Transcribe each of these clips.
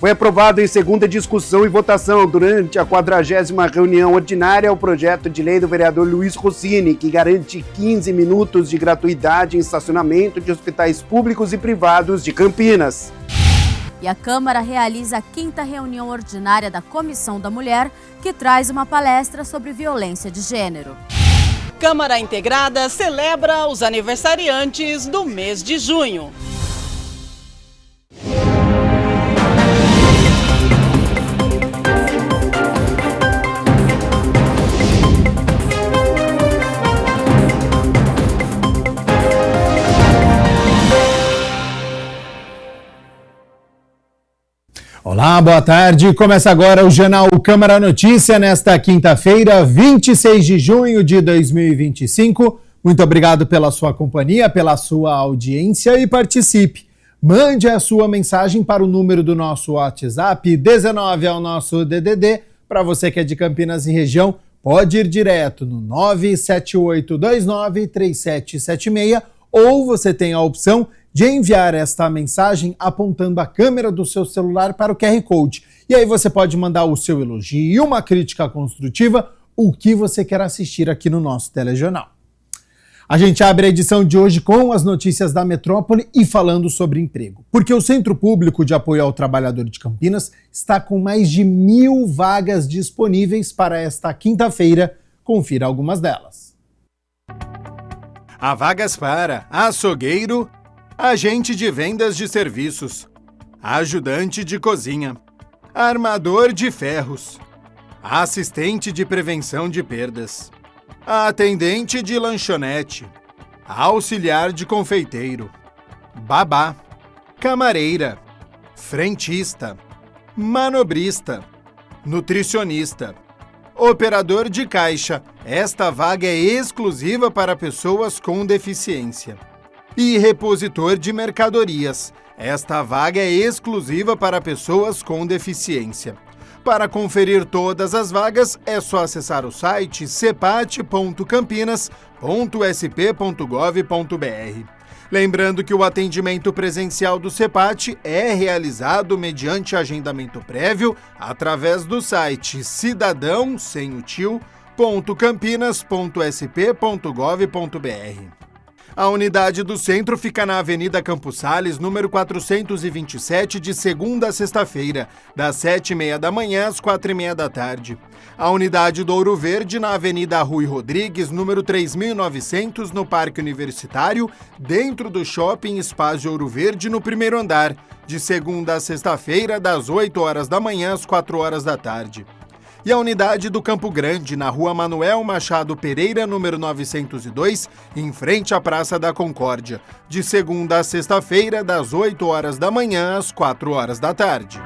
Foi aprovado em segunda discussão e votação durante a 40ª reunião ordinária o projeto de lei do vereador Luiz Rossini, que garante 15 minutos de gratuidade em estacionamento de hospitais públicos e privados de Campinas. E a Câmara realiza a 5ª reunião ordinária da Comissão da Mulher, que traz uma palestra sobre violência de gênero. Câmara Integrada celebra os aniversariantes do mês de junho. Olá, boa tarde. Começa agora o Jornal Câmara Notícia nesta quinta-feira, 26 de junho de 2025. Muito obrigado pela sua companhia, pela sua audiência e participe. Mande a sua mensagem para o número do nosso WhatsApp, 19 é o nosso DDD. Para você que é de Campinas e região, pode ir direto no 978293776 ou você tem a opção de enviar esta mensagem apontando a câmera do seu celular para o QR Code. E aí você pode mandar o seu elogio e uma crítica construtiva, o que você quer assistir aqui no nosso telejornal. A gente abre a edição de hoje com as notícias da metrópole e falando sobre emprego. Porque o Centro Público de Apoio ao Trabalhador de Campinas está com mais de 1.000 vagas disponíveis para esta quinta-feira. Confira algumas delas. Há vagas para açougueiro, agente de vendas de serviços, ajudante de cozinha, armador de ferros, assistente de prevenção de perdas, atendente de lanchonete, auxiliar de confeiteiro, babá, camareira, frentista, manobrista, nutricionista, operador de caixa. Esta vaga é exclusiva para pessoas com deficiência. E repositor de mercadorias. Esta vaga é exclusiva para pessoas com deficiência. Para conferir todas as vagas, é só acessar o site cepat.campinas.sp.gov.br. Lembrando que o atendimento presencial do CEPAT é realizado mediante agendamento prévio através do site cidadão.campinas.sp.gov.br. A unidade do centro fica na Avenida Campos Sales, número 427, de segunda a sexta-feira, das 7h30 da manhã às 4h30 da tarde. A unidade do Ouro Verde na Avenida Rui Rodrigues, número 3900, no Parque Universitário, dentro do Shopping Espaço Ouro Verde, no primeiro andar, de segunda a sexta-feira, das 8h da manhã às 4h da tarde. E a unidade do Campo Grande, na Rua Manuel Machado Pereira, número 902, em frente à Praça da Concórdia, de segunda a sexta-feira, das 8h da manhã às 4h da tarde.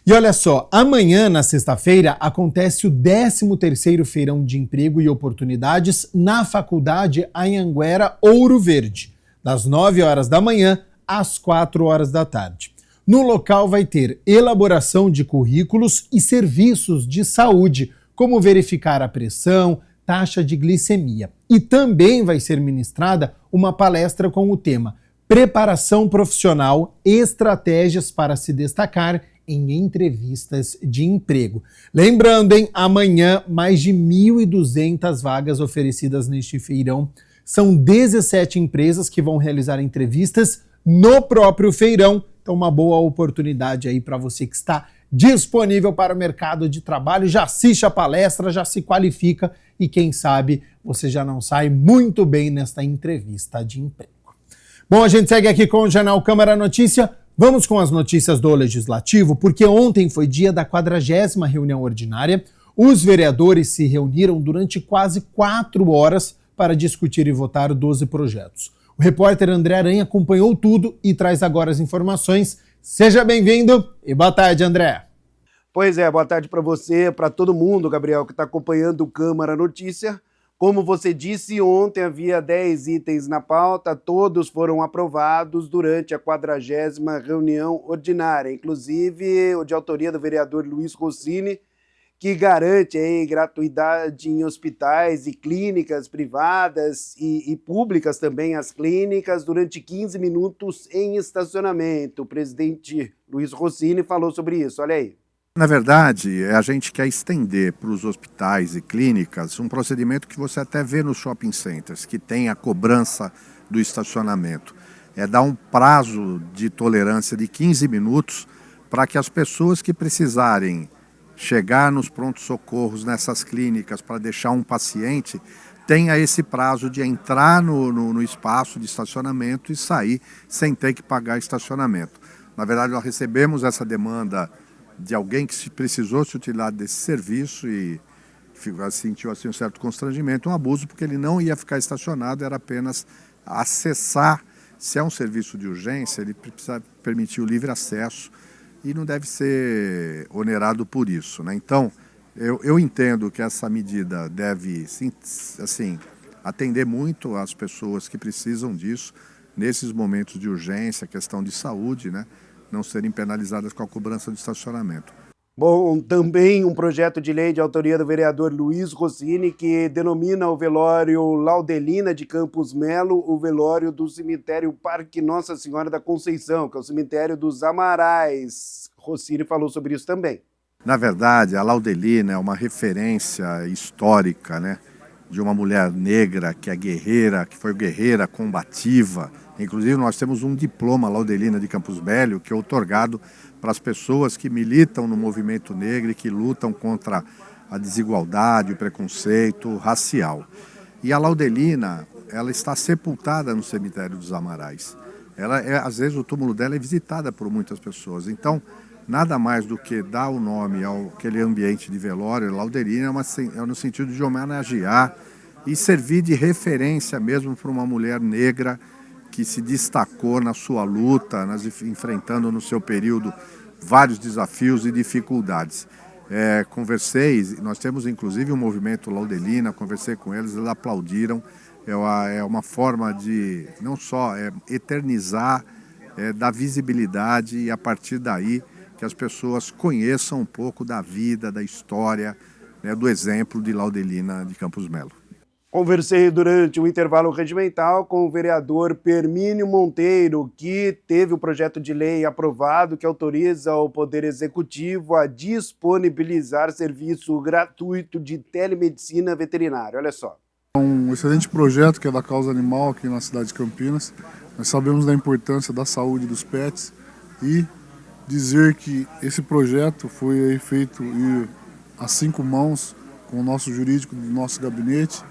E olha só, amanhã, na sexta-feira, acontece o 13º Feirão de Emprego e Oportunidades na Faculdade Anhanguera Ouro Verde, das 9h da manhã às 4h da tarde. No local vai ter elaboração de currículos e serviços de saúde, como verificar a pressão, taxa de glicemia. E também vai ser ministrada uma palestra com o tema Preparação Profissional, Estratégias para se destacar em entrevistas de emprego. Lembrando, hein, amanhã mais de 1.200 vagas oferecidas neste feirão. São 17 empresas que vão realizar entrevistas no próprio feirão. Então, uma boa oportunidade aí para você que está disponível para o mercado de trabalho. Já assiste a palestra, já se qualifica e quem sabe você já não sai muito bem nesta entrevista de emprego. Bom, a gente segue aqui com o Jornal Câmara Notícia. Vamos com as notícias do Legislativo, porque ontem foi dia da 40ª reunião ordinária. Os vereadores se reuniram durante quase 4 horas para discutir e votar 12 projetos. O repórter André Aranha acompanhou tudo e traz agora as informações. Seja bem-vindo e boa tarde, André. Pois é, boa tarde para você, para todo mundo, Gabriel, que está acompanhando o Câmara Notícia. Como você disse, ontem havia 10 itens na pauta, todos foram aprovados durante a 40ª reunião ordinária, inclusive o de autoria do vereador Luiz Rossini, que garante aí gratuidade em hospitais e clínicas privadas e públicas também, as clínicas, durante 15 minutos em estacionamento. O presidente Luiz Rossini falou sobre isso, olha aí. Na verdade, a gente quer estender para os hospitais e clínicas um procedimento que você até vê nos shopping centers, que tem a cobrança do estacionamento. É dar um prazo de tolerância de 15 minutos para que as pessoas que precisarem chegar nos prontos-socorros nessas clínicas para deixar um paciente tenha esse prazo de entrar no espaço de estacionamento e sair sem ter que pagar estacionamento. Na verdade, nós recebemos essa demanda de alguém que precisou se utilizar desse serviço e sentiu assim, um certo constrangimento, um abuso, porque ele não ia ficar estacionado, era apenas acessar. Se é um serviço de urgência, ele precisa permitir o livre acesso e não deve ser onerado por isso, né? Então, eu entendo que essa medida deve, assim, atender muito às pessoas que precisam disso nesses momentos de urgência, questão de saúde, né? Não serem penalizadas com a cobrança de estacionamento. Bom, também um projeto de lei de autoria do vereador Luiz Rossini que denomina o velório Laudelina de Campos Melo o velório do cemitério Parque Nossa Senhora da Conceição, que é o cemitério dos Amarais. Rossini falou sobre isso também. Na verdade, a Laudelina é uma referência histórica, né, de uma mulher negra que é guerreira, que foi guerreira combativa. Inclusive, nós temos um diploma Laudelina de Campos Melo que é outorgado para as pessoas que militam no movimento negro e que lutam contra a desigualdade, o preconceito racial. E a Laudelina, ela está sepultada no cemitério dos Amarais. Às vezes o túmulo dela é visitada por muitas pessoas. Então, nada mais do que dar o nome àquele ambiente de velório, Laudelina é no sentido de homenagear e servir de referência mesmo para uma mulher negra que se destacou na sua luta, enfrentando no seu período vários desafios e dificuldades. Nós temos inclusive um movimento Laudelina, conversei com eles aplaudiram. É uma forma de não só eternizar, dar visibilidade e a partir daí que as pessoas conheçam um pouco da vida, da história, né, do exemplo de Laudelina de Campos Melo. Conversei durante o intervalo regimental com o vereador Permínio Monteiro, que teve o projeto de lei aprovado que autoriza o Poder Executivo a disponibilizar serviço gratuito de telemedicina veterinária. Olha só. Um excelente projeto que é da causa animal aqui na cidade de Campinas. Nós sabemos da importância da saúde dos pets e dizer que esse projeto foi feito a 5 mãos com o nosso jurídico do nosso gabinete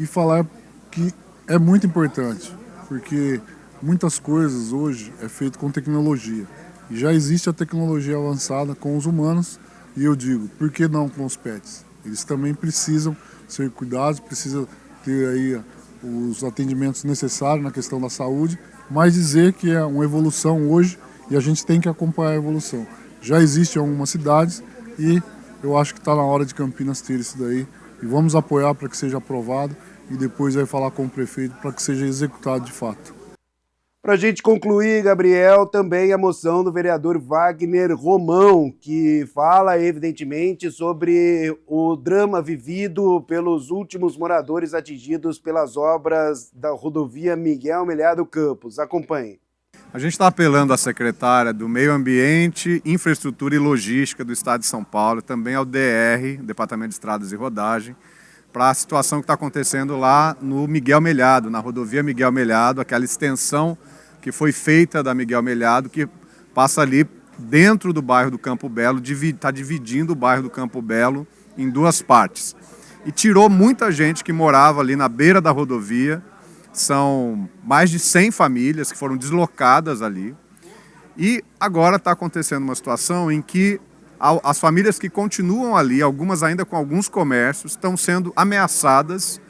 e falar que é muito importante, porque muitas coisas hoje é feito com tecnologia. E já existe a tecnologia avançada com os humanos e eu digo, por que não com os pets? Eles também precisam ser cuidados, precisam ter aí os atendimentos necessários na questão da saúde, mas dizer que é uma evolução hoje e a gente tem que acompanhar a evolução. Já existe em algumas cidades e eu acho que está na hora de Campinas ter isso daí e vamos apoiar para que seja aprovado e depois vai falar com o prefeito para que seja executado de fato. Para a gente concluir, Gabriel, também a moção do vereador Wagner Romão, que fala, evidentemente, sobre o drama vivido pelos últimos moradores atingidos pelas obras da rodovia Miguel Melhado Campos. Acompanhe. A gente está apelando à secretária do Meio Ambiente, Infraestrutura e Logística do Estado de São Paulo, também ao DR, Departamento de Estradas e Rodagem, para a situação que está acontecendo lá no Miguel Melhado, na rodovia Miguel Melhado, aquela extensão que foi feita da Miguel Melhado, que passa ali dentro do bairro do Campo Belo, está dividindo o bairro do Campo Belo em 2 partes. E tirou muita gente que morava ali na beira da rodovia, são mais de 100 famílias que foram deslocadas ali. E agora está acontecendo uma situação em que as famílias que continuam ali, algumas ainda com alguns comércios, estão sendo ameaçadas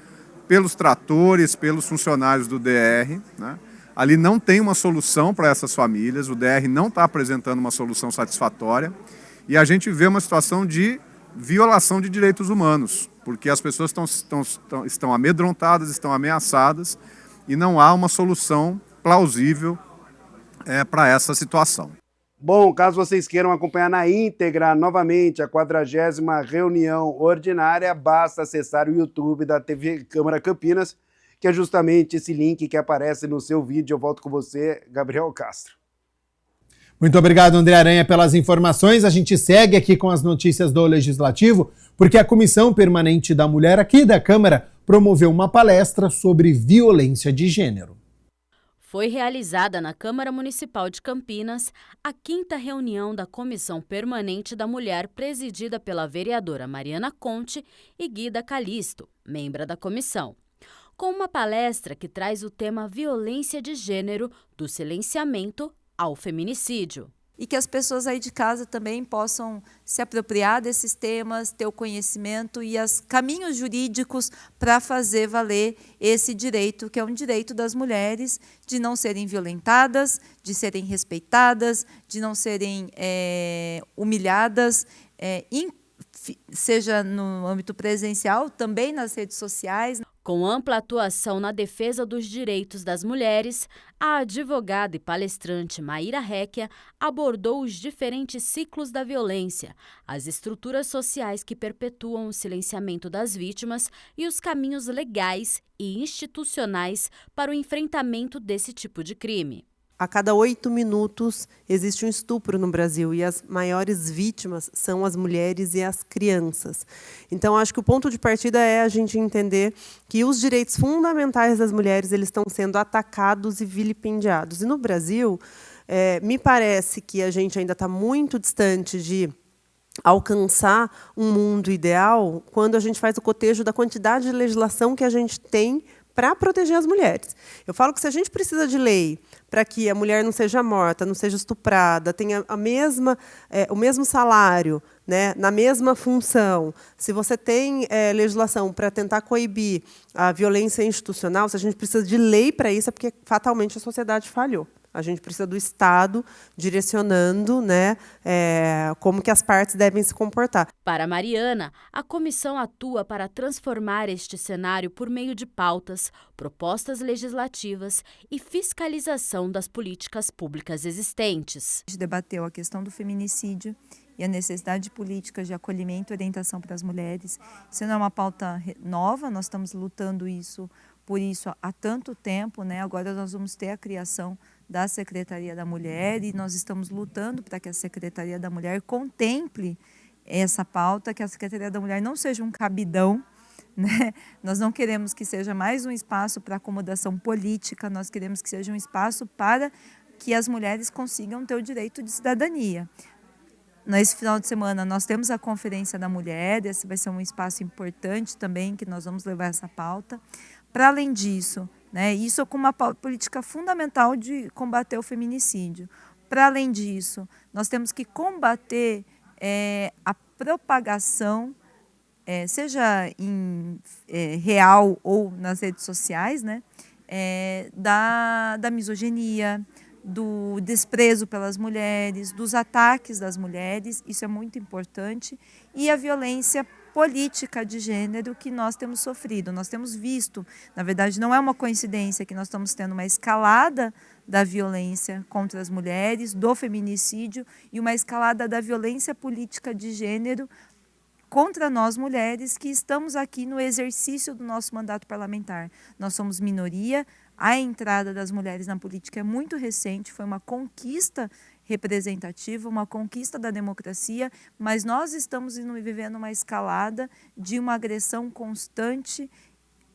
pelos tratores, pelos funcionários do DR, né? Ali não tem uma solução para essas famílias, o DR não está apresentando uma solução satisfatória e a gente vê uma situação de violação de direitos humanos, porque as pessoas estão amedrontadas, estão ameaçadas e não há uma solução plausível para essa situação. Bom, caso vocês queiram acompanhar na íntegra novamente a 40ª reunião ordinária, basta acessar o YouTube da TV Câmara Campinas, que é justamente esse link que aparece no seu vídeo. Eu volto com você, Gabriel Castro. Muito obrigado, André Aranha, pelas informações. A gente segue aqui com as notícias do Legislativo, porque a Comissão Permanente da Mulher aqui da Câmara promoveu uma palestra sobre violência de gênero. Foi realizada na Câmara Municipal de Campinas a 5ª reunião da Comissão Permanente da Mulher, presidida pela vereadora Mariana Conte e Guida Calisto, membra da comissão, com uma palestra que traz o tema violência de gênero, do silenciamento ao feminicídio. E que as pessoas aí de casa também possam se apropriar desses temas, ter o conhecimento e os caminhos jurídicos para fazer valer esse direito, que é um direito das mulheres de não serem violentadas, de serem respeitadas, de não serem humilhadas, seja no âmbito presencial, também nas redes sociais. Com ampla atuação na defesa dos direitos das mulheres, a advogada e palestrante Maíra Réquia abordou os diferentes ciclos da violência, as estruturas sociais que perpetuam o silenciamento das vítimas e os caminhos legais e institucionais para o enfrentamento desse tipo de crime. A cada 8 minutos existe um estupro no Brasil e as maiores vítimas são as mulheres e as crianças. Então, acho que o ponto de partida é a gente entender que os direitos fundamentais das mulheres eles estão sendo atacados e vilipendiados. E no Brasil, me parece que a gente ainda está muito distante de alcançar um mundo ideal quando a gente faz o cotejo da quantidade de legislação que a gente tem para proteger as mulheres. Eu falo que se a gente precisa de lei para que a mulher não seja morta, não seja estuprada, tenha o mesmo salário, né, na mesma função, se você tem legislação para tentar coibir a violência institucional, se a gente precisa de lei para isso, é porque fatalmente a sociedade falhou. A gente precisa do Estado direcionando, né, como que as partes devem se comportar. Para Mariana, a comissão atua para transformar este cenário por meio de pautas, propostas legislativas e fiscalização das políticas públicas existentes. A gente debateu a questão do feminicídio e a necessidade de políticas de acolhimento e orientação para as mulheres. Isso não é uma pauta nova, nós estamos lutando por isso há tanto tempo, né? Agora nós vamos ter a criação da Secretaria da Mulher e nós estamos lutando para que a Secretaria da Mulher contemple essa pauta, que a Secretaria da Mulher não seja um cabidão, né? Nós não queremos que seja mais um espaço para acomodação política, nós queremos que seja um espaço para que as mulheres consigam ter o direito de cidadania. Nesse final de semana nós temos a Conferência da Mulher, esse vai ser um espaço importante também que nós vamos levar essa pauta. Para além disso, né, isso é como uma política fundamental de combater o feminicídio. Para além disso, nós temos que combater a propagação, seja em real ou nas redes sociais, né, da misoginia, do desprezo pelas mulheres, dos ataques das mulheres, isso é muito importante, e a violência política de gênero que nós temos sofrido. Nós temos visto, na verdade não é uma coincidência que nós estamos tendo uma escalada da violência contra as mulheres, do feminicídio e uma escalada da violência política de gênero contra nós mulheres que estamos aqui no exercício do nosso mandato parlamentar. Nós somos minoria, a entrada das mulheres na política é muito recente, foi uma conquista representativa, uma conquista da democracia, mas nós estamos vivendo uma escalada de uma agressão constante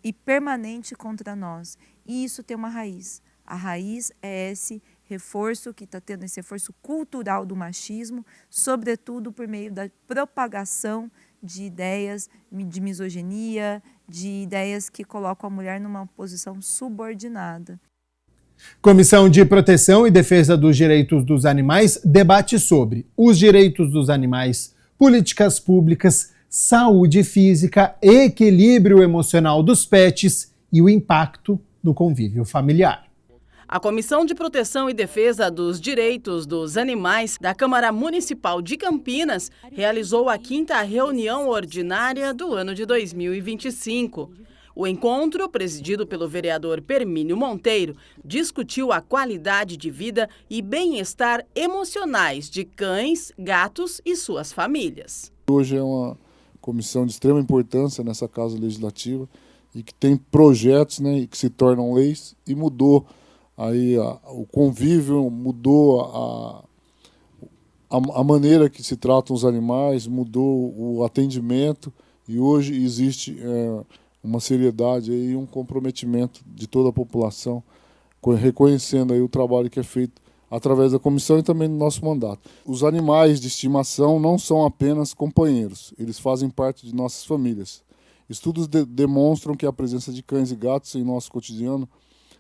e permanente contra nós. E isso tem uma raiz. A raiz é esse reforço que está tendo, esse reforço cultural do machismo, sobretudo por meio da propagação de ideias de misoginia, de ideias que colocam a mulher numa posição subordinada. Comissão de Proteção e Defesa dos Direitos dos Animais debate sobre os direitos dos animais, políticas públicas, saúde física, equilíbrio emocional dos pets e o impacto do convívio familiar. A Comissão de Proteção e Defesa dos Direitos dos Animais da Câmara Municipal de Campinas realizou a 5ª reunião ordinária do ano de 2025. O encontro, presidido pelo vereador Permínio Monteiro, discutiu a qualidade de vida e bem-estar emocionais de cães, gatos e suas famílias. Hoje é uma comissão de extrema importância nessa Casa Legislativa e que tem projetos, né, que se tornam leis, e mudou aí o convívio, mudou a maneira que se tratam os animais, mudou o atendimento, e hoje existe uma seriedade e um comprometimento de toda a população, reconhecendo aí o trabalho que é feito através da comissão e também do nosso mandato. Os animais de estimação não são apenas companheiros, eles fazem parte de nossas famílias. Estudos demonstram que a presença de cães e gatos em nosso cotidiano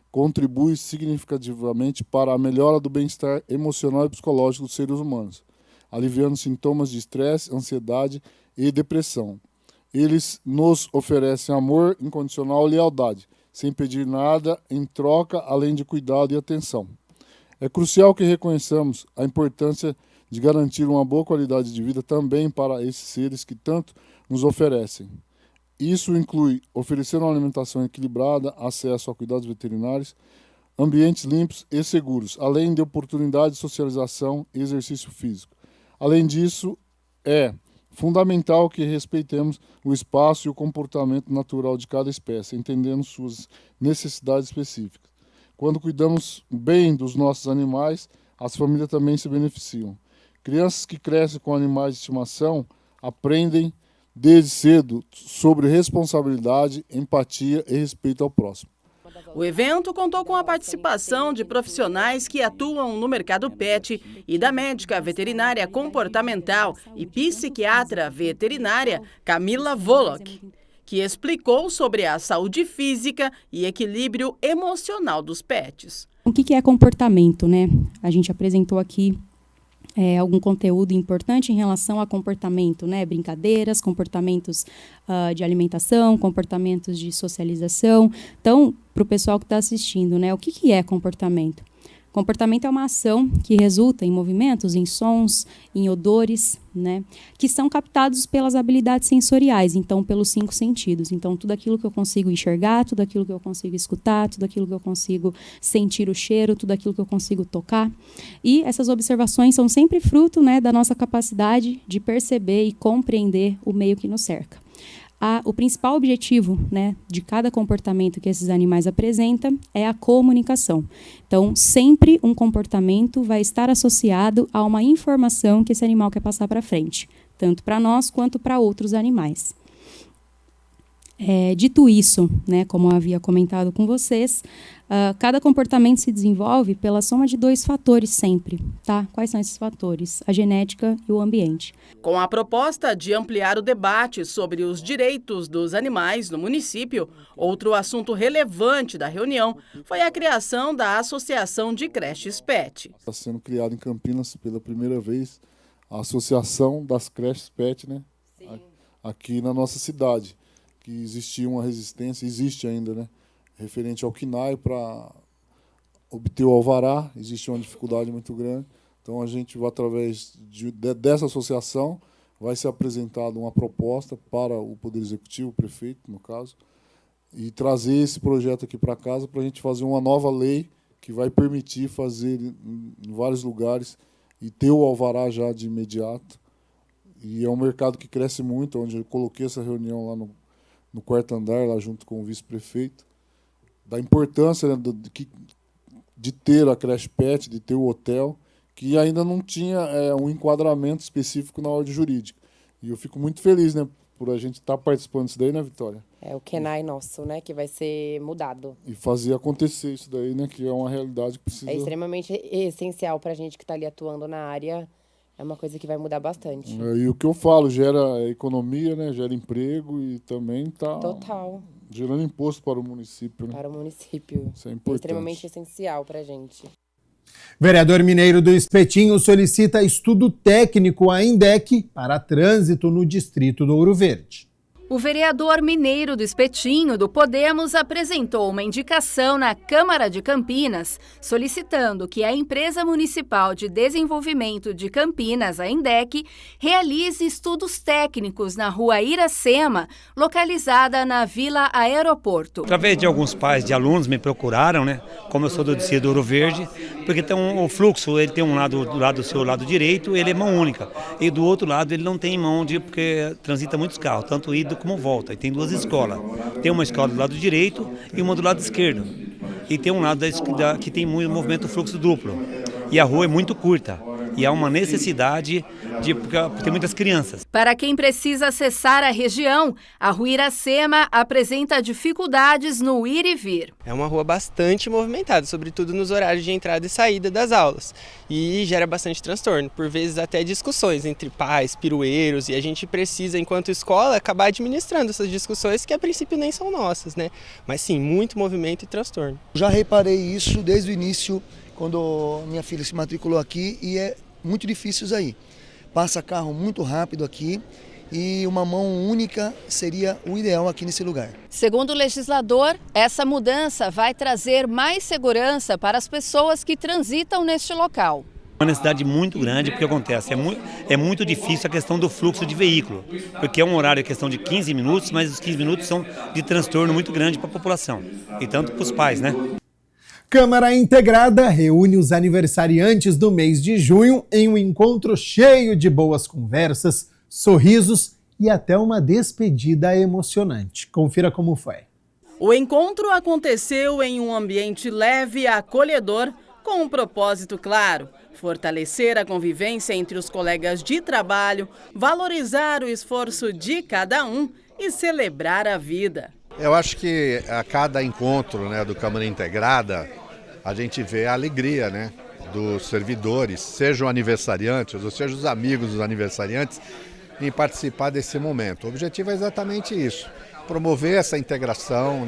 contribui significativamente para a melhora do bem-estar emocional e psicológico dos seres humanos, aliviando sintomas de estresse, ansiedade e depressão. Eles nos oferecem amor incondicional e lealdade, sem pedir nada em troca, além de cuidado e atenção. É crucial que reconheçamos a importância de garantir uma boa qualidade de vida também para esses seres que tanto nos oferecem. Isso inclui oferecer uma alimentação equilibrada, acesso a cuidados veterinários, ambientes limpos e seguros, além de oportunidade de socialização e exercício físico. Além disso, é fundamental que respeitemos o espaço e o comportamento natural de cada espécie, entendendo suas necessidades específicas. Quando cuidamos bem dos nossos animais, as famílias também se beneficiam. Crianças que crescem com animais de estimação aprendem desde cedo sobre responsabilidade, empatia e respeito ao próximo. O evento contou com a participação de profissionais que atuam no mercado pet e da médica veterinária comportamental e psiquiatra veterinária Camila Volok, que explicou sobre a saúde física e equilíbrio emocional dos pets. O que é comportamento, né? A gente apresentou aqui algum conteúdo importante em relação a comportamento, né? Brincadeiras, comportamentos de alimentação, comportamentos de socialização. Então, para o pessoal que está assistindo, né? O que é comportamento? Comportamento é uma ação que resulta em movimentos, em sons, em odores, né? Que são captados pelas habilidades sensoriais, então pelos 5 sentidos. Então, tudo aquilo que eu consigo enxergar, tudo aquilo que eu consigo escutar, tudo aquilo que eu consigo sentir o cheiro, tudo aquilo que eu consigo tocar. E essas observações são sempre fruto, né, da nossa capacidade de perceber e compreender o meio que nos cerca. O principal objetivo, né, de cada comportamento que esses animais apresentam é a comunicação. Então, sempre um comportamento vai estar associado a uma informação que esse animal quer passar para frente, tanto para nós quanto para outros animais. Dito isso, né, como eu havia comentado com vocês, cada comportamento se desenvolve pela soma de 2 fatores sempre, tá? Quais são esses fatores? A genética e o ambiente. Com a proposta de ampliar o debate sobre os direitos dos animais no município, outro assunto relevante da reunião foi a criação da Associação de Creches Pet. Está sendo criada em Campinas pela primeira vez a Associação das Creches Pet, né? Aqui na nossa cidade. Que existia uma resistência, existe ainda, né, referente ao CNAE para obter o alvará, existe uma dificuldade muito grande. Então, a gente vai, através dessa associação, vai ser apresentada uma proposta para o Poder Executivo, o prefeito, no caso, e trazer esse projeto aqui para casa para a gente fazer uma nova lei que vai permitir fazer em vários lugares e ter o alvará já de imediato. E é um mercado que cresce muito, onde eu coloquei essa reunião lá no 4º andar, lá junto com o vice-prefeito, da importância, né, de ter a creche pet, de ter o hotel, que ainda não tinha um enquadramento específico na ordem jurídica. E eu fico muito feliz, né, por a gente estar participando disso daí, né, Vitória? É o CNAE nosso, né, que vai ser mudado. E fazer acontecer isso daí, né, que é uma realidade que precisa... É extremamente essencial para a gente que está ali atuando na área. É uma coisa que vai mudar bastante. E o que eu falo, gera economia, né? Gera emprego e também está gerando imposto para o município. Né? Para o município. Isso é importante. Extremamente essencial para a gente. Vereador mineiro do Espetinho solicita estudo técnico à INDEC para trânsito no distrito do Ouro Verde. O vereador mineiro do Espetinho, do Podemos, apresentou uma indicação na Câmara de Campinas, solicitando que a Empresa Municipal de Desenvolvimento de Campinas, a ENDEC, realize estudos técnicos na Rua Iracema, localizada na Vila Aeroporto. Através de alguns pais de alunos me procuraram, como eu sou do distrito Ouro Verde, porque o fluxo, ele tem um lado do lado do seu lado direito, ele é mão única, e do outro lado ele não tem mão porque transita muitos carros, tanto ida como volta. E tem duas escolas. Tem uma escola do lado direito e uma do lado esquerdo. E tem um lado que tem muito movimento fluxo duplo. E a rua é muito curta. E há uma necessidade porque tem muitas crianças. Para quem precisa acessar a região, a Rua Iracema apresenta dificuldades no ir e vir. É uma rua bastante movimentada, sobretudo nos horários de entrada e saída das aulas. E gera bastante transtorno, por vezes até discussões entre pais, pirueiros, e a gente precisa, enquanto escola, acabar administrando essas discussões que a princípio nem são nossas, Mas sim, muito movimento e transtorno. Já reparei isso desde o início, quando minha filha se matriculou aqui, e é muito difícil isso aí. Passa carro muito rápido aqui e uma mão única seria o ideal aqui nesse lugar. Segundo o legislador, essa mudança vai trazer mais segurança para as pessoas que transitam neste local. Uma necessidade muito grande, porque acontece, é muito difícil a questão do fluxo de veículo, porque é um horário, questão de 15 minutos, mas os 15 minutos são de transtorno muito grande para a população, e tanto para os pais, Câmara Integrada reúne os aniversariantes do mês de junho em um encontro cheio de boas conversas, sorrisos e até uma despedida emocionante. Confira como foi. O encontro aconteceu em um ambiente leve e acolhedor, com um propósito claro: fortalecer a convivência entre os colegas de trabalho, valorizar o esforço de cada um e celebrar a vida. Eu acho que a cada encontro do Câmara Integrada, a gente vê a alegria dos servidores, sejam aniversariantes ou sejam os amigos dos aniversariantes, em participar desse momento. O objetivo é exatamente isso: promover essa integração,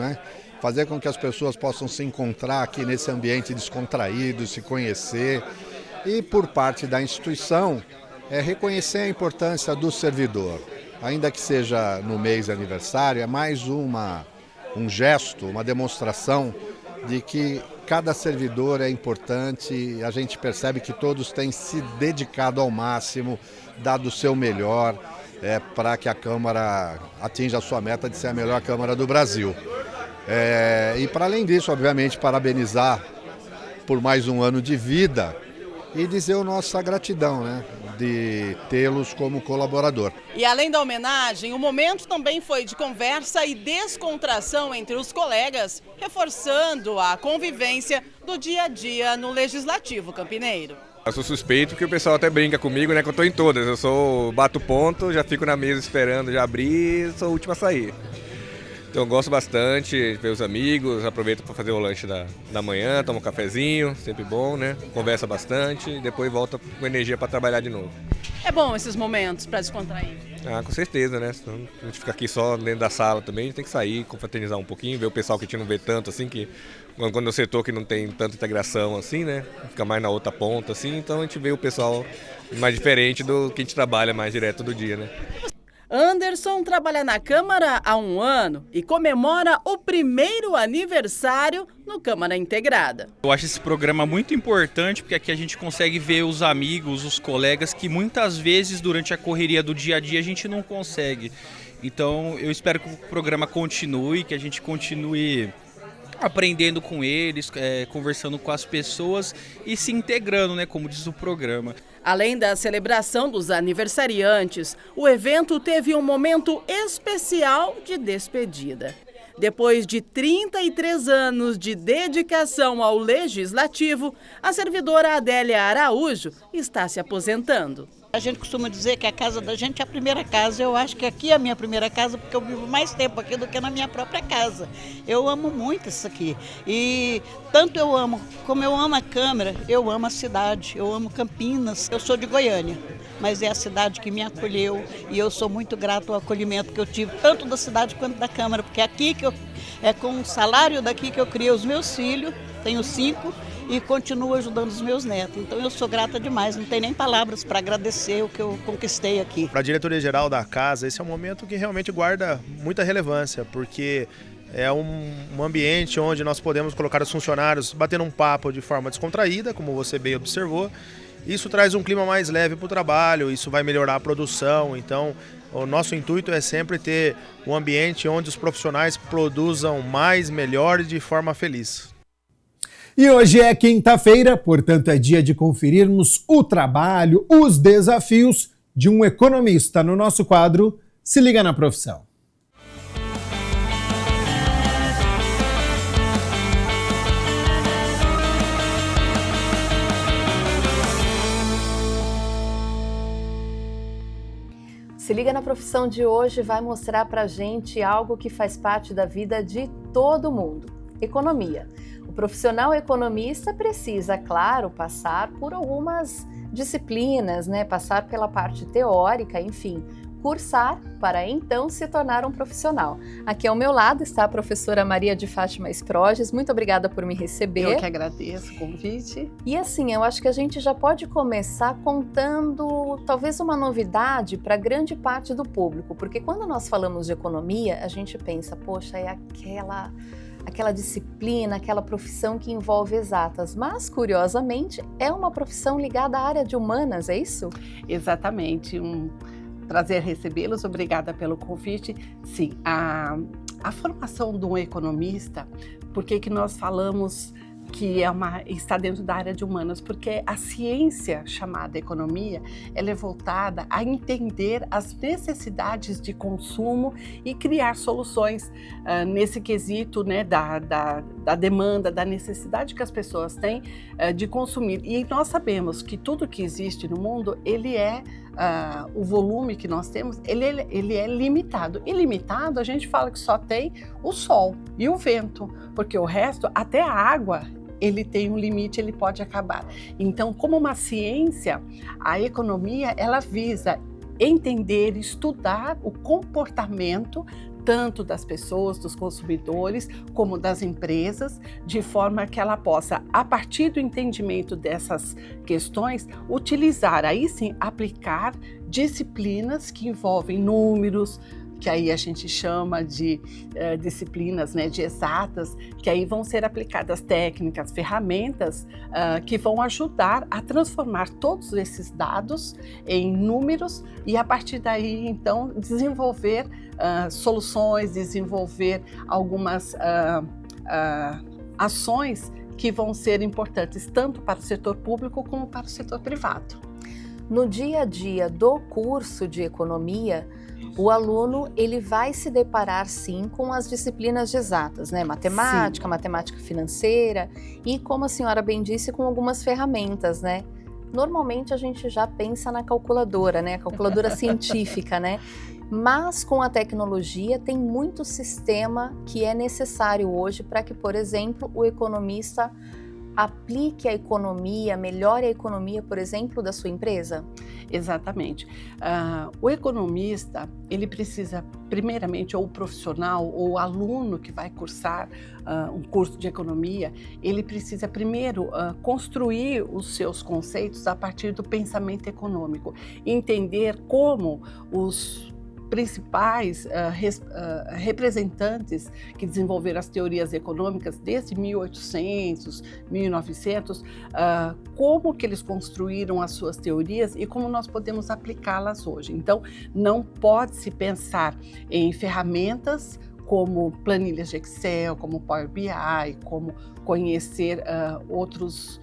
fazer com que as pessoas possam se encontrar aqui nesse ambiente descontraído, se conhecer, e por parte da instituição, reconhecer a importância do servidor. Ainda que seja no mês de aniversário, é mais um gesto, uma demonstração de que cada servidor é importante. E a gente percebe que todos têm se dedicado ao máximo, dado o seu melhor, para que a Câmara atinja a sua meta de ser a melhor Câmara do Brasil. E para além disso, obviamente, parabenizar por mais um ano de vida e dizer a nossa gratidão, de tê-los como colaborador. E além da homenagem, o momento também foi de conversa e descontração entre os colegas, reforçando a convivência do dia a dia no Legislativo campineiro. Eu sou suspeito porque o pessoal até brinca comigo, que eu estou em todas. Eu bato ponto, já fico na mesa esperando já abrir, sou o último a sair. Então eu gosto bastante de ver os amigos, aproveito para fazer o lanche da manhã, tomo um cafezinho, sempre bom, Conversa bastante e depois volta com energia para trabalhar de novo. É bom esses momentos para descontrair? Com certeza, Senão a gente fica aqui só dentro da sala também, a gente tem que sair, confraternizar um pouquinho, ver o pessoal que a gente não vê tanto assim, que quando no setor que não tem tanta integração assim, Fica mais na outra ponta assim, então a gente vê o pessoal mais diferente do que a gente trabalha mais direto do dia, Anderson trabalha na Câmara há 1 ano e comemora o primeiro aniversário no Câmara Integrada. Eu acho esse programa muito importante porque aqui a gente consegue ver os amigos, os colegas que muitas vezes durante a correria do dia a dia a gente não consegue. Então eu espero que o programa continue, que a gente continue aprendendo com eles, conversando com as pessoas e se integrando, como diz o programa. Além da celebração dos aniversariantes, o evento teve um momento especial de despedida. Depois de 33 anos de dedicação ao Legislativo, a servidora Adélia Araújo está se aposentando. A gente costuma dizer que a casa da gente é a primeira casa. Eu acho que aqui é a minha primeira casa porque eu vivo mais tempo aqui do que na minha própria casa. Eu amo muito isso aqui. E tanto eu amo, como eu amo a Câmara, eu amo a cidade, eu amo Campinas. Eu sou de Goiânia, mas é a cidade que me acolheu e eu sou muito grato ao acolhimento que eu tive, tanto da cidade quanto da Câmara, porque aqui é com o salário daqui que eu criei os meus filhos, tenho 5, e continuo ajudando os meus netos. Então eu sou grata demais, não tem nem palavras para agradecer o que eu conquistei aqui. Para a diretoria geral da casa, esse é um momento que realmente guarda muita relevância, porque é um ambiente onde nós podemos colocar os funcionários batendo um papo de forma descontraída, como você bem observou. Isso traz um clima mais leve para o trabalho, isso vai melhorar a produção. Então, o nosso intuito é sempre ter um ambiente onde os profissionais produzam mais, melhor e de forma feliz. E hoje é quinta-feira, portanto é dia de conferirmos o trabalho, os desafios de um economista no nosso quadro Se Liga na Profissão. Se Liga na Profissão de hoje vai mostrar pra gente algo que faz parte da vida de todo mundo: economia. O profissional economista precisa, claro, passar por algumas disciplinas, né? Passar pela parte teórica, enfim, cursar para então se tornar um profissional. Aqui ao meu lado está a professora Maria de Fátima Esproges. Muito obrigada por me receber. Eu que agradeço o convite. E assim, eu acho que a gente já pode começar contando talvez uma novidade para grande parte do público, porque quando nós falamos de economia, a gente pensa, poxa, é aquela disciplina, aquela profissão que envolve exatas, mas curiosamente é uma profissão ligada à área de humanas, é isso? Exatamente, prazer recebê-los, obrigada pelo convite. Sim, a formação de um economista, por que nós falamos que está dentro da área de humanas? Porque a ciência chamada economia, ela é voltada a entender as necessidades de consumo e criar soluções nesse quesito, né, da demanda, da necessidade que as pessoas têm de consumir. E nós sabemos que tudo que existe no mundo, ele é o volume que nós temos, ele é limitado. E limitado, a gente fala que só tem o sol e o vento, porque o resto, até a água, ele tem um limite, ele pode acabar. Então, como uma ciência, a economia, ela visa entender, estudar o comportamento tanto das pessoas, dos consumidores, como das empresas, de forma que ela possa, a partir do entendimento dessas questões, utilizar, aí sim, aplicar disciplinas que envolvem números, que aí a gente chama de disciplinas, né, de exatas, que aí vão ser aplicadas técnicas, ferramentas que vão ajudar a transformar todos esses dados em números e a partir daí, então, desenvolver soluções, desenvolver algumas ações que vão ser importantes tanto para o setor público como para o setor privado. No dia a dia do curso de economia, o aluno ele vai se deparar sim com as disciplinas de exatas, né? Matemática, matemática financeira e, como a senhora bem disse, com algumas ferramentas, né? Normalmente a gente já pensa na calculadora, né? A calculadora científica, né? Mas com a tecnologia tem muito sistema que é necessário hoje para que, por exemplo, o economista aplique a economia, melhore a economia, por exemplo, da sua empresa? Exatamente. O economista, ele precisa, primeiramente, ou o profissional, ou o aluno que vai cursar um curso de economia, ele precisa primeiro construir os seus conceitos a partir do pensamento econômico, entender como os principais representantes que desenvolveram as teorias econômicas desde 1800, 1900, como que eles construíram as suas teorias e como nós podemos aplicá-las hoje. Então, não pode se pensar em ferramentas como planilhas de Excel, como Power BI, como conhecer outros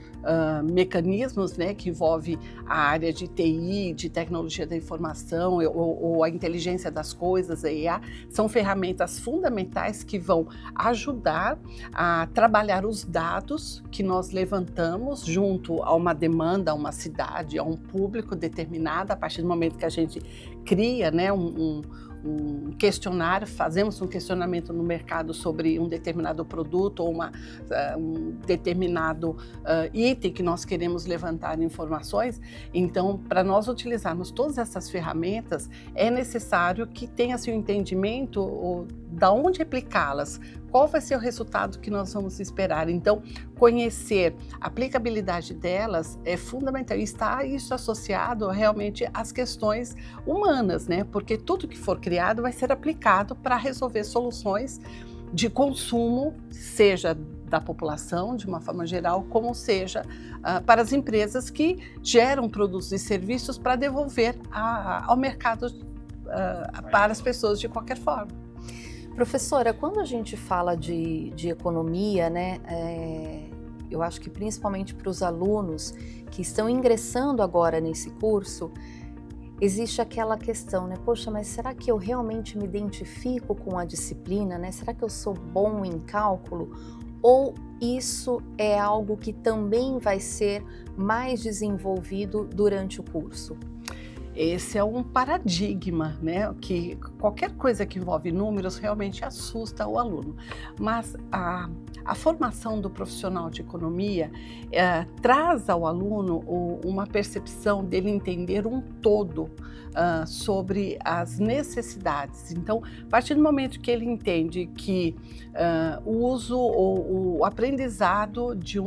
mecanismos, né, que envolve a área de TI, de tecnologia da informação ou a inteligência das coisas, a IA, são ferramentas fundamentais que vão ajudar a trabalhar os dados que nós levantamos junto a uma demanda, a uma cidade, a um público determinado, a partir do momento que a gente cria, né, um questionário, fazemos um questionamento no mercado sobre um determinado produto ou um determinado item que nós queremos levantar informações. Então, para nós utilizarmos todas essas ferramentas, é necessário que tenha-se um entendimento da onde aplicá-las, qual vai ser o resultado que nós vamos esperar. Então, conhecer a aplicabilidade delas é fundamental. E está isso associado realmente às questões humanas, né? Porque tudo que for criado vai ser aplicado para resolver soluções de consumo, seja da população, de uma forma geral, como seja para as empresas que geram produtos e serviços para devolver ao mercado para as pessoas de qualquer forma. Professora, quando a gente fala de economia, né, eu acho que principalmente para os alunos que estão ingressando agora nesse curso, existe aquela questão, né? Poxa, mas será que eu realmente me identifico com a disciplina, né? Será que eu sou bom em cálculo? Ou isso é algo que também vai ser mais desenvolvido durante o curso? Esse é um paradigma, né? Que qualquer coisa que envolve números realmente assusta o aluno. Mas a formação do profissional de economia traz ao aluno uma percepção dele entender um todo sobre as necessidades. Então, a partir do momento que ele entende que o uso ou o aprendizado de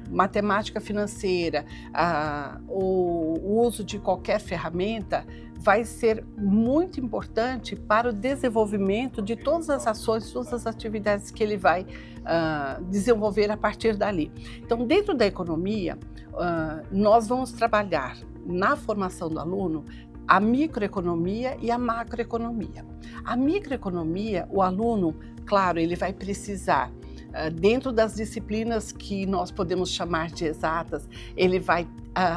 matemática financeira, o uso de qualquer ferramenta vai ser muito importante para o desenvolvimento de todas as ações, todas as atividades que ele vai desenvolver a partir dali. Então, dentro da economia, nós vamos trabalhar na formação do aluno a microeconomia e a macroeconomia. A microeconomia, o aluno, claro, ele vai precisar dentro das disciplinas que nós podemos chamar de exatas, ele vai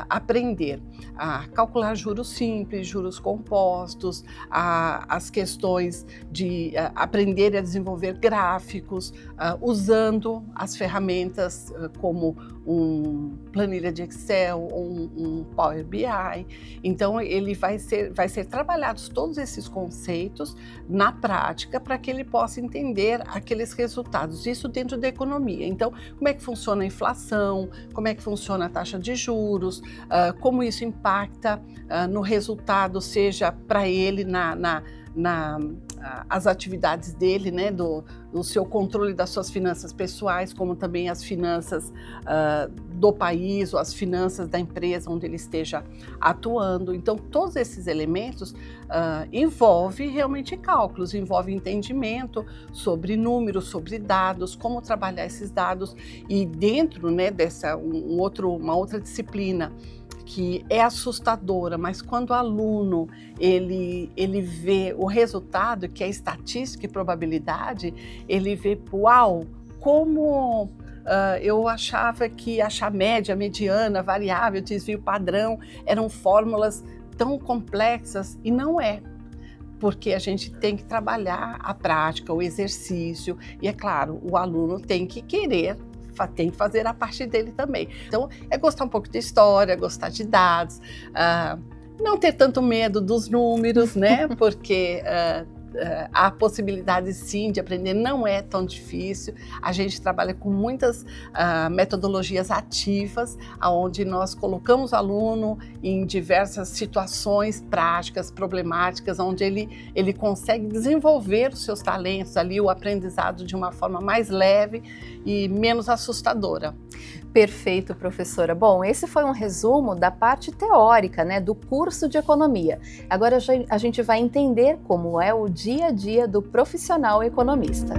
aprender a calcular juros simples, juros compostos, as questões de aprender a desenvolver gráficos, usando as ferramentas como planilha de Excel, um Power BI. Então, ele vai ser trabalhados todos esses conceitos na prática para que ele possa entender aqueles resultados. Isso dentro da economia. Então, como é que funciona a inflação, como é que funciona a taxa de juros, como isso impacta no resultado, seja para ele as atividades dele, né, do seu controle das suas finanças pessoais, como também as finanças do país ou as finanças da empresa onde ele esteja atuando. Então, todos esses elementos envolvem realmente cálculos, envolve entendimento sobre números, sobre dados, como trabalhar esses dados. E dentro, né, dessa uma outra disciplina que é assustadora, mas quando o aluno ele vê o resultado, que é estatística e probabilidade, ele vê, uau, como eu achava que achar média, mediana, variável, desvio padrão eram fórmulas tão complexas, e não é. Porque a gente tem que trabalhar a prática, o exercício, e é claro, o aluno tem que querer, tem que fazer a parte dele também. Então, é gostar um pouco de história, gostar de dados, não ter tanto medo dos números, né? Porque a possibilidade, sim, de aprender não é tão difícil. A gente trabalha com muitas metodologias ativas, onde nós colocamos o aluno em diversas situações práticas, problemáticas, onde ele consegue desenvolver os seus talentos ali, o aprendizado de uma forma mais leve e menos assustadora. Perfeito, professora. Bom, esse foi um resumo da parte teórica, né, do curso de economia. Agora a gente vai entender como é o dia a dia do profissional economista.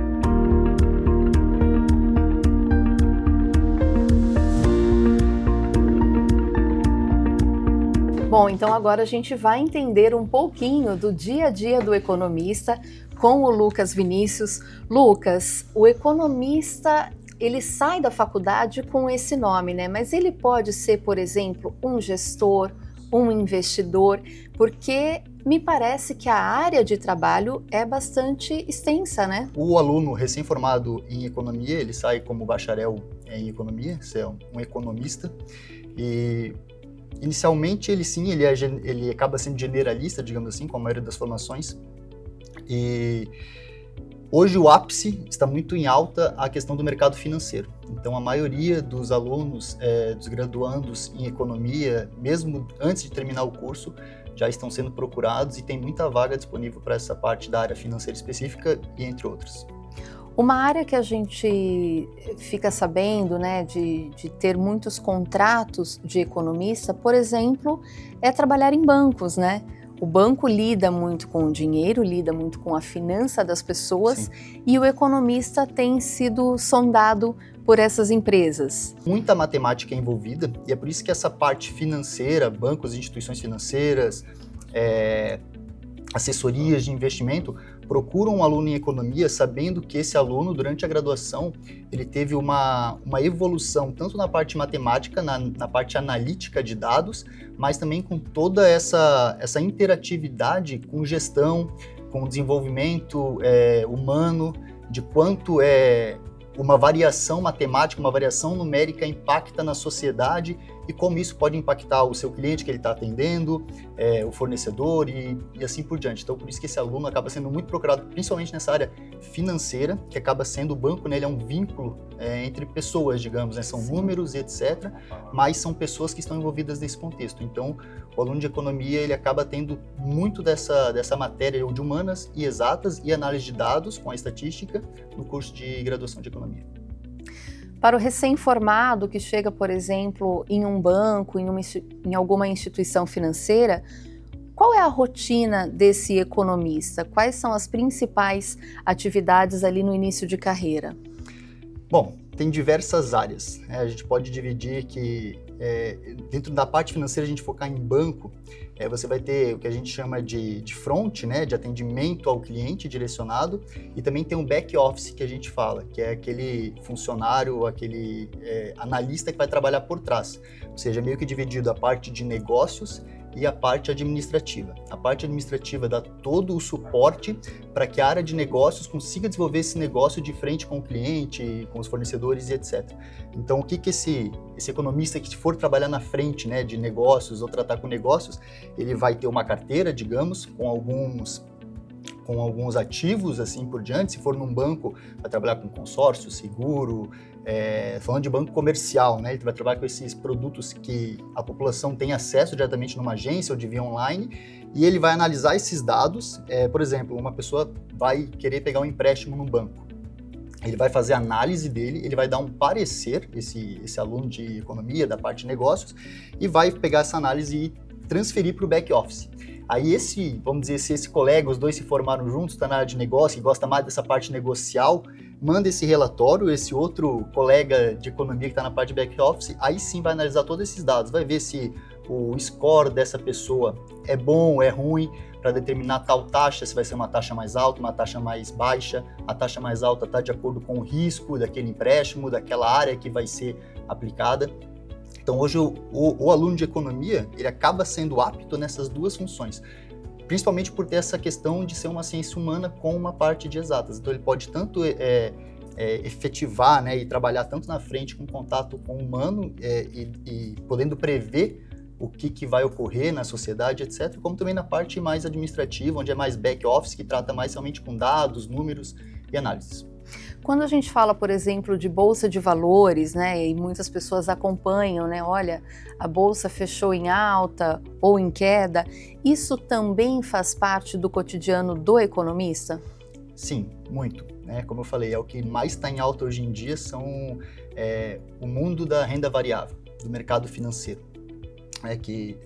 Bom, então agora a gente vai entender um pouquinho do dia a dia do economista com o Lucas Vinícius. Lucas, o economista, ele sai da faculdade com esse nome, né? Mas ele pode ser, por exemplo, um gestor, um investidor, porque me parece que a área de trabalho é bastante extensa, né? O aluno recém-formado em economia, ele sai como bacharel em economia, é um economista, e inicialmente ele acaba sendo generalista, digamos assim, com a maioria das formações, e Hoje o ápice está muito em alta a questão do mercado financeiro. Então a maioria dos alunos, dos graduandos em economia, mesmo antes de terminar o curso, já estão sendo procurados e tem muita vaga disponível para essa parte da área financeira específica e entre outros. Uma área que a gente fica sabendo, né, de ter muitos contratos de economista, por exemplo, é trabalhar em bancos, né? O banco lida muito com o dinheiro, lida muito com a finança das pessoas. Sim. E o economista tem sido sondado por essas empresas. Muita matemática é envolvida e é por isso que essa parte financeira, bancos, instituições financeiras, assessorias de investimento, procuram um aluno em economia sabendo que esse aluno, durante a graduação, ele teve uma evolução tanto na parte matemática, na parte analítica de dados, mas também com toda essa interatividade com gestão, com desenvolvimento humano, de quanto uma variação matemática, uma variação numérica impacta na sociedade e como isso pode impactar o seu cliente que ele está atendendo, o fornecedor e assim por diante. Então, por isso que esse aluno acaba sendo muito procurado, principalmente nessa área financeira, que acaba sendo o banco, né, ele é um vínculo entre pessoas, digamos, né, são números e etc., mas são pessoas que estão envolvidas nesse contexto. Então, o aluno de economia, ele acaba tendo muito dessa matéria de humanas e exatas e análise de dados com a estatística no curso de graduação de economia. Para o recém-formado que chega, por exemplo, em um banco, em alguma instituição financeira, qual é a rotina desse economista? Quais são as principais atividades ali no início de carreira? Bom, tem diversas áreas. A gente pode dividir que dentro da parte financeira a gente focar em banco, você vai ter o que a gente chama de front, né, de atendimento ao cliente direcionado, e também tem um back office que a gente fala, que é aquele funcionário, aquele analista que vai trabalhar por trás, ou seja, meio que dividido a parte de negócios e a parte administrativa. A parte administrativa dá todo o suporte para que a área de negócios consiga desenvolver esse negócio de frente com o cliente, com os fornecedores e etc. Então, o que esse economista que for trabalhar na frente, né, de negócios ou tratar com negócios, ele vai ter uma carteira, digamos, com alguns ativos, assim por diante. Se for num banco, vai trabalhar com consórcio, seguro, falando de banco comercial, né? Ele vai trabalhar com esses produtos que a população tem acesso diretamente numa agência ou de via online, e ele vai analisar esses dados. Por exemplo, uma pessoa vai querer pegar um empréstimo no banco. Ele vai fazer a análise dele, ele vai dar um parecer, esse aluno de economia, da parte de negócios, e vai pegar essa análise e transferir para o back office. Aí vamos dizer, se esse colega, os dois se formaram juntos, está na área de negócio, que gosta mais dessa parte negocial, manda esse relatório, esse outro colega de economia que está na parte de back office, aí sim vai analisar todos esses dados, vai ver se o score dessa pessoa é bom, é ruim, para determinar tal taxa, se vai ser uma taxa mais alta, uma taxa mais baixa. A taxa mais alta está de acordo com o risco daquele empréstimo, daquela área que vai ser aplicada. Então, hoje, o aluno de economia, ele acaba sendo apto nessas duas funções, principalmente por ter essa questão de ser uma ciência humana com uma parte de exatas. Então, ele pode tanto efetivar, né, e trabalhar tanto na frente com contato com o humano e podendo prever o que vai ocorrer na sociedade, etc., como também na parte mais administrativa, onde é mais back office, que trata mais realmente com dados, números e análises. Quando a gente fala, por exemplo, de bolsa de valores, né, e muitas pessoas acompanham, né, olha, a bolsa fechou em alta ou em queda, isso também faz parte do cotidiano do economista? Sim, muito. Como eu falei, o que mais está em alta hoje em dia são o mundo da renda variável, do mercado financeiro. Que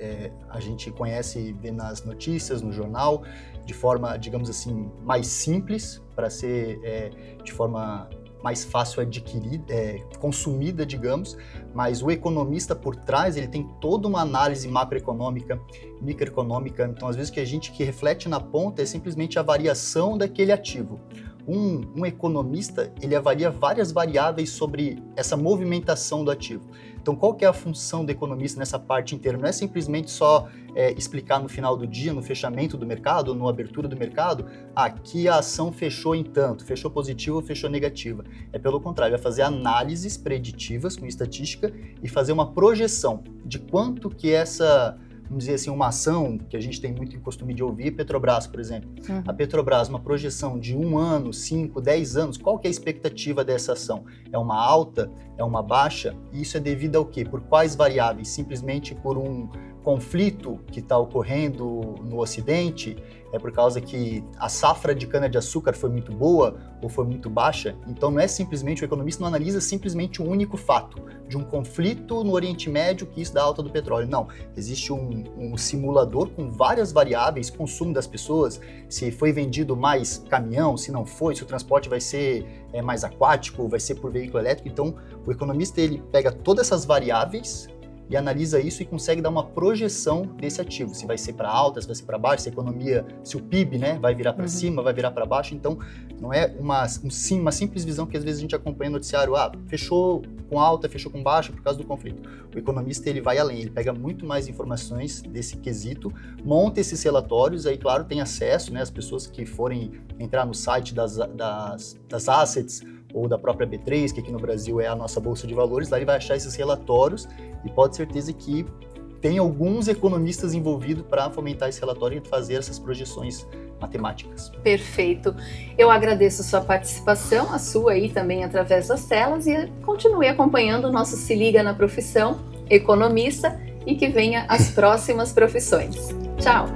a gente conhece e vê nas notícias, no jornal, de forma, digamos assim, mais simples, para ser de forma mais fácil adquirida, consumida, digamos, mas o economista por trás, ele tem toda uma análise macroeconômica, microeconômica, então às vezes o que a gente que reflete na ponta é simplesmente a variação daquele ativo. Um economista, ele avalia várias variáveis sobre essa movimentação do ativo. Então, qual que é a função do economista nessa parte inteira? Não é simplesmente só explicar no final do dia, no fechamento do mercado, ou na abertura do mercado, aqui a ação fechou em tanto, fechou positiva ou fechou negativa. É pelo contrário, vai fazer análises preditivas com estatística e fazer uma projeção de quanto que essa vamos dizer assim, uma ação que a gente tem muito em costume de ouvir, Petrobras, por exemplo. A Petrobras, uma projeção de 1 ano, 5, 10 anos, qual que é a expectativa dessa ação? É uma alta? É uma baixa? E isso é devido ao quê? Por quais variáveis? Simplesmente por um conflito que está ocorrendo no Ocidente? É por causa que a safra de cana-de-açúcar foi muito boa ou foi muito baixa? Então não é simplesmente, o economista não analisa simplesmente um único fato de um conflito no Oriente Médio que isso dá alta do petróleo. Não, existe um simulador com várias variáveis, consumo das pessoas, se foi vendido mais caminhão, se não foi, se o transporte vai ser mais aquático, vai ser por veículo elétrico. Então o economista ele pega todas essas variáveis e analisa isso e consegue dar uma projeção desse ativo, se vai ser para alta, se vai ser para baixo, se a economia, se o PIB, né, vai virar para cima, vai virar para baixo. Então, não é uma simples visão que às vezes a gente acompanha no noticiário, fechou com alta, fechou com baixa por causa do conflito. O economista ele vai além, ele pega muito mais informações desse quesito, monta esses relatórios, aí claro, tem acesso, né, as pessoas que forem entrar no site das Assets, ou da própria B3, que aqui no Brasil é a nossa Bolsa de Valores, lá ele vai achar esses relatórios e pode ter certeza que tem alguns economistas envolvidos para fomentar esse relatório e fazer essas projeções matemáticas. Perfeito. Eu agradeço a sua participação, a sua aí também através das telas, e continue acompanhando o nosso Se Liga na Profissão Economista e que venha as próximas profissões. Tchau!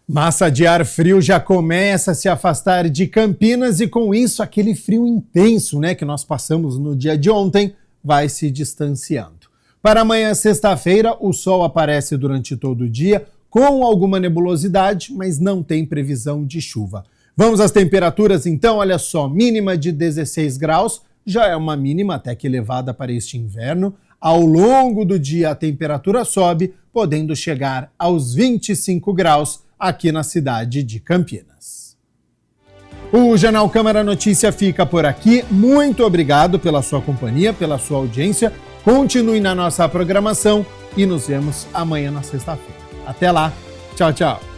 Massa de ar frio já começa a se afastar de Campinas e com isso aquele frio intenso, né, que nós passamos no dia de ontem vai se distanciando. Para amanhã, sexta-feira, o sol aparece durante todo o dia com alguma nebulosidade, mas não tem previsão de chuva. Vamos às temperaturas então, olha só, mínima de 16 graus, já é uma mínima até que elevada para este inverno. Ao longo do dia a temperatura sobe, podendo chegar aos 25 graus aqui na cidade de Campinas. O Jornal Câmara Notícia fica por aqui. Muito obrigado pela sua companhia, pela sua audiência. Continue na nossa programação e nos vemos amanhã na sexta-feira. Até lá. Tchau, tchau.